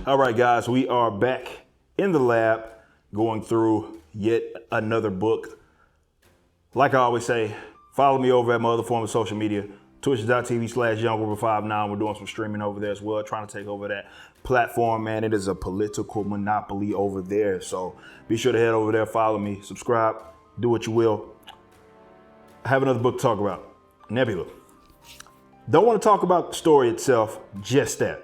All right, guys, we are back in the lab going through yet another book. Like I always say, follow me over at my other form of social media, twitch.tv/YoungRiver59. We're doing some streaming over there as well, trying to take over that platform, man. It is a political monopoly over there. So be sure to head over there, follow me, subscribe, do what you will. I have another book to talk about, Nebula. Don't want to talk about the story itself, just that.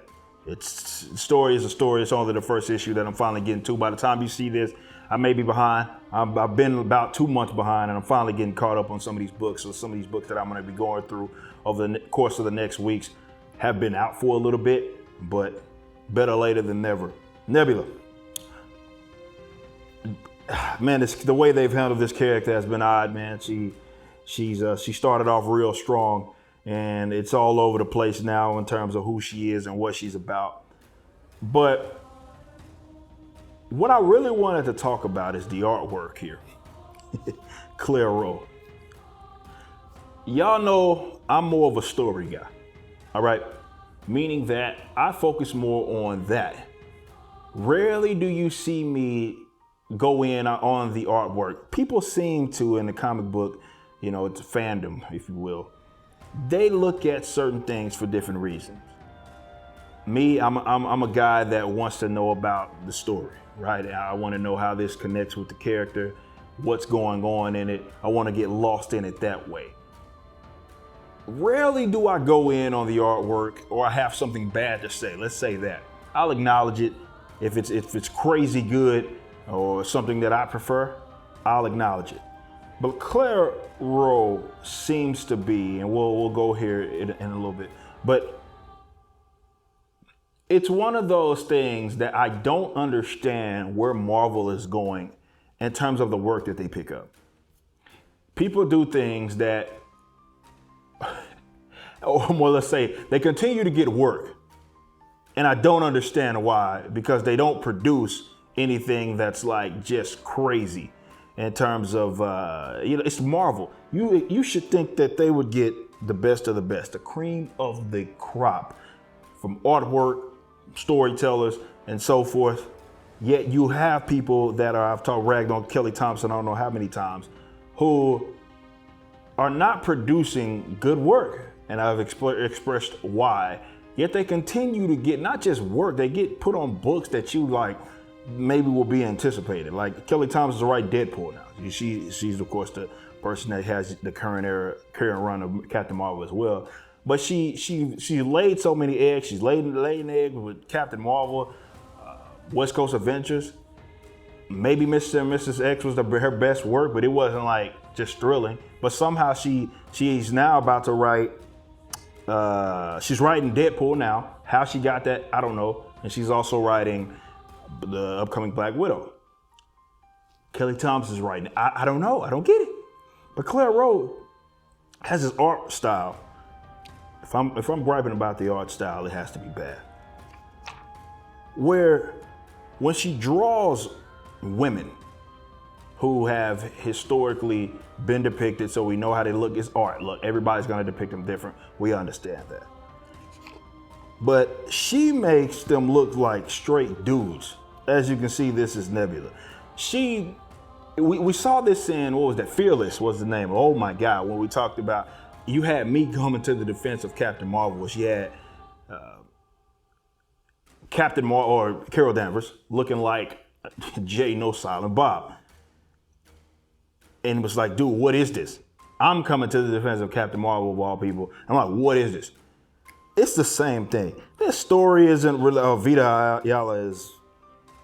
Story is a story. It's only the first issue that I'm finally getting to. By the time you see this, I may be behind. I've been about 2 months behind, and I'm finally getting caught up on some of these books. So some of these books that I'm going to be going through over the course of the next weeks have been out for a little bit, but better later than never. Nebula. Man, the way they've handled this character has been odd, man. She started off real strong. And it's all over the place now in terms of who she is and what she's about. But what I really wanted to talk about is the artwork here. Claire Rowe. Y'all know I'm more of a story guy, all right? Meaning that I focus more on that. Rarely do you see me go in on the artwork. People seem to, in the comic book, it's a fandom, if you will. They look at certain things for different reasons. Me, I'm a guy that wants to know about the story, right? I want to know how this connects with the character, what's going on in it. I want to get lost in it that way. Rarely do I go in on the artwork or I have something bad to say. Let's say that. I'll acknowledge it. If it's crazy good or something that I prefer, I'll acknowledge it. But Claire Rowe seems to be, and we'll go here in a little bit, but it's one of those things that I don't understand where Marvel is going in terms of the work that they pick up. People do things that, or more, let's say, they continue to get work. And I don't understand why, because they don't produce anything that's like just crazy. In terms of, it's Marvel. You should think that they would get the best of the best, the cream of the crop from artwork, storytellers, and so forth. Yet you have people that I've ragged on Kelly Thompson, I don't know how many times, who are not producing good work. And I've expressed why. Yet they continue to get not just work, they get put on books that you like, maybe will be anticipated. Like Kelly Thompson's write Deadpool now. She's of course the person that has the current run of Captain Marvel as well. But she laid so many eggs. She's laid an egg with Captain Marvel, West Coast Adventures. Maybe Mr. and Mrs. X was her best work, but it wasn't like just thrilling. But somehow she's now about to write. She's writing Deadpool now. How she got that, I don't know. And she's also writing the upcoming Black Widow. Kelly Thompson's writing. I don't know. I don't get it. But Claire Rowe has this art style. If I'm griping about the art style, it has to be bad. Where when she draws women who have historically been depicted, so we know how they look, it's art. Look, everybody's gonna depict them different. We understand that. But she makes them look like straight dudes. As you can see, this is Nebula. We saw this in, what was that? Fearless was the name. Oh my God, when we talked about, you had me coming to the defense of Captain Marvel. She had Captain Marvel, or Carol Danvers, looking like Jay No Silent Bob. And it was like, dude, what is this? I'm coming to the defense of Captain Marvel of all people. I'm like, what is this? It's the same thing. This story isn't really, Vita Ayala is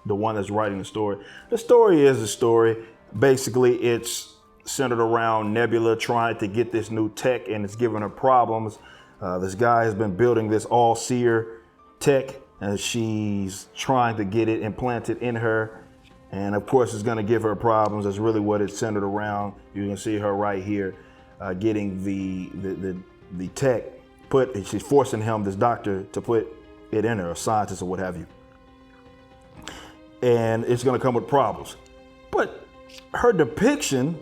the one that's writing the story. The story is a story. Basically, it's centered around Nebula trying to get this new tech, and it's giving her problems. This guy has been building this all-seer tech, and she's trying to get it implanted in her. And of course, it's gonna give her problems. That's really what it's centered around. You can see her right here, getting the tech she's forcing him, this doctor, to put it in her, a scientist or what have you. And it's gonna come with problems. But her depiction,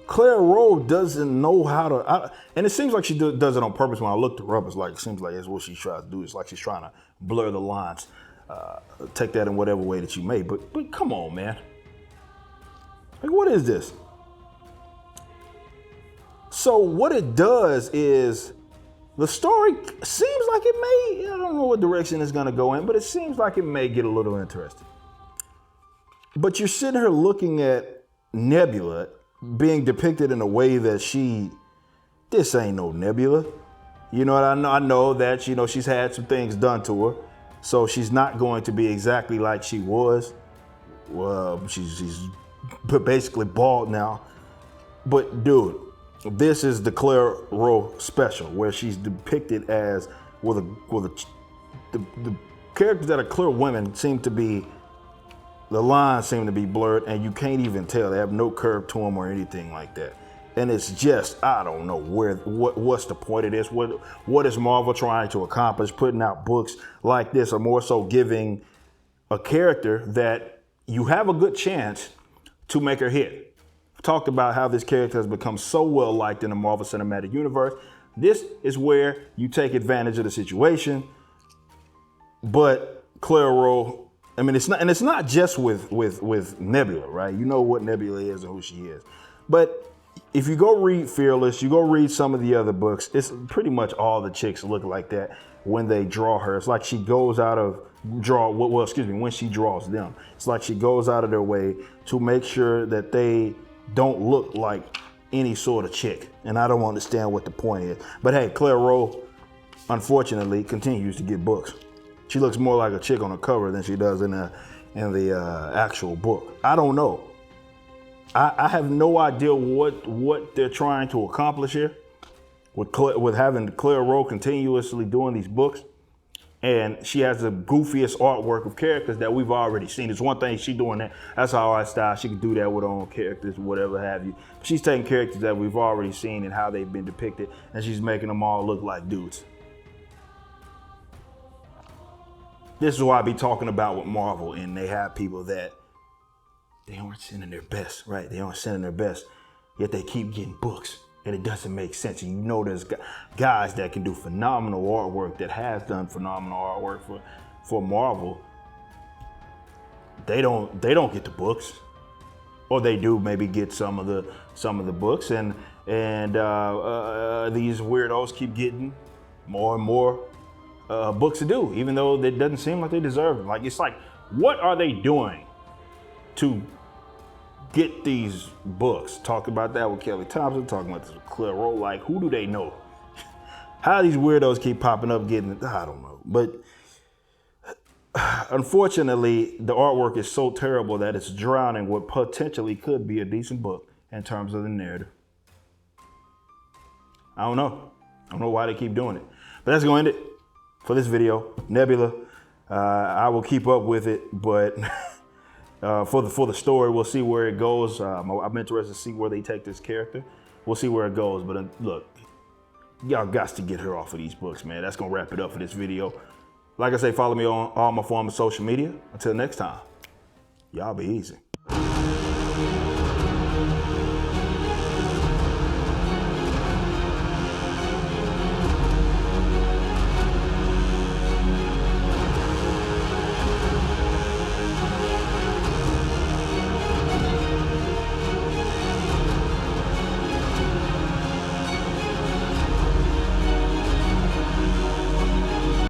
Claire Rowe doesn't know how to, and it seems like she does it on purpose. When I looked her up, it seems like that's what she tries to do. It's like she's trying to blur the lines. take that in whatever way that you may. But come on, man. Like, what is this? So what it does is the story seems like it may, I don't know what direction it's going to go in, but it seems like it may get a little interesting. But you're sitting here looking at Nebula being depicted in a way that this ain't no Nebula. You know what I know that, you know, she's had some things done to her. So she's not going to be exactly like she was. Well, she's basically bald now. But dude, this is the Claire Rowe special where she's depicted as the characters that are clear women seem to be, the lines seem to be blurred and you can't even tell. They have no curve to them or anything like that. And it's just, I don't know what's the point of this? What is Marvel trying to accomplish putting out books like this, or more so giving a character that you have a good chance to make her hit? Talked about how this character has become so well liked in the Marvel Cinematic Universe. This is where you take advantage of the situation. But Claire Rowe, I mean, it's not just with Nebula, right? You know what Nebula is and who she is. But if you go read Fearless, you go read some of the other books, it's pretty much all the chicks look like that when they draw her. It's like she goes out of when she draws them. It's like she goes out of their way to make sure that they don't look like any sort of chick. And I don't understand what the point is. But hey, Claire Rowe, unfortunately, continues to get books. She looks more like a chick on the cover than she does in the actual book. I don't know. I have no idea what they're trying to accomplish here with having Claire Rowe continuously doing these books. And she has the goofiest artwork of characters that we've already seen. It's one thing she's doing that. That's her art style. She can do that with her own characters, whatever have you. She's taking characters that we've already seen and how they've been depicted, and she's making them all look like dudes. This is what I be talking about with Marvel, and they have people that they aren't sending their best, right? They aren't sending their best, yet they keep getting books, and it doesn't make sense. And you know there's guys that can do phenomenal artwork, that has done phenomenal artwork for Marvel. They don't get the books, or they do maybe get some of the books, and these weirdos keep getting more and more books to do, even though it doesn't seem like they deserve them. Like, it's like, what are they doing to get these books? Talk about that with Kelly Thompson, talking about this with Claire Rowe. Like, who do they know? How these weirdos keep popping up getting it? I don't know. But unfortunately, the artwork is so terrible that it's drowning what potentially could be a decent book in terms of the narrative. I don't know. I don't know why they keep doing it. But that's going to end it for this video. Nebula, I will keep up with it, but for the story, we'll see where it goes. I'm interested to see where they take this character. We'll see where it goes. But look, y'all got to get her off of these books, man. That's going to wrap it up for this video. Like I say, follow me on all my forms of social media. Until next time, y'all be easy.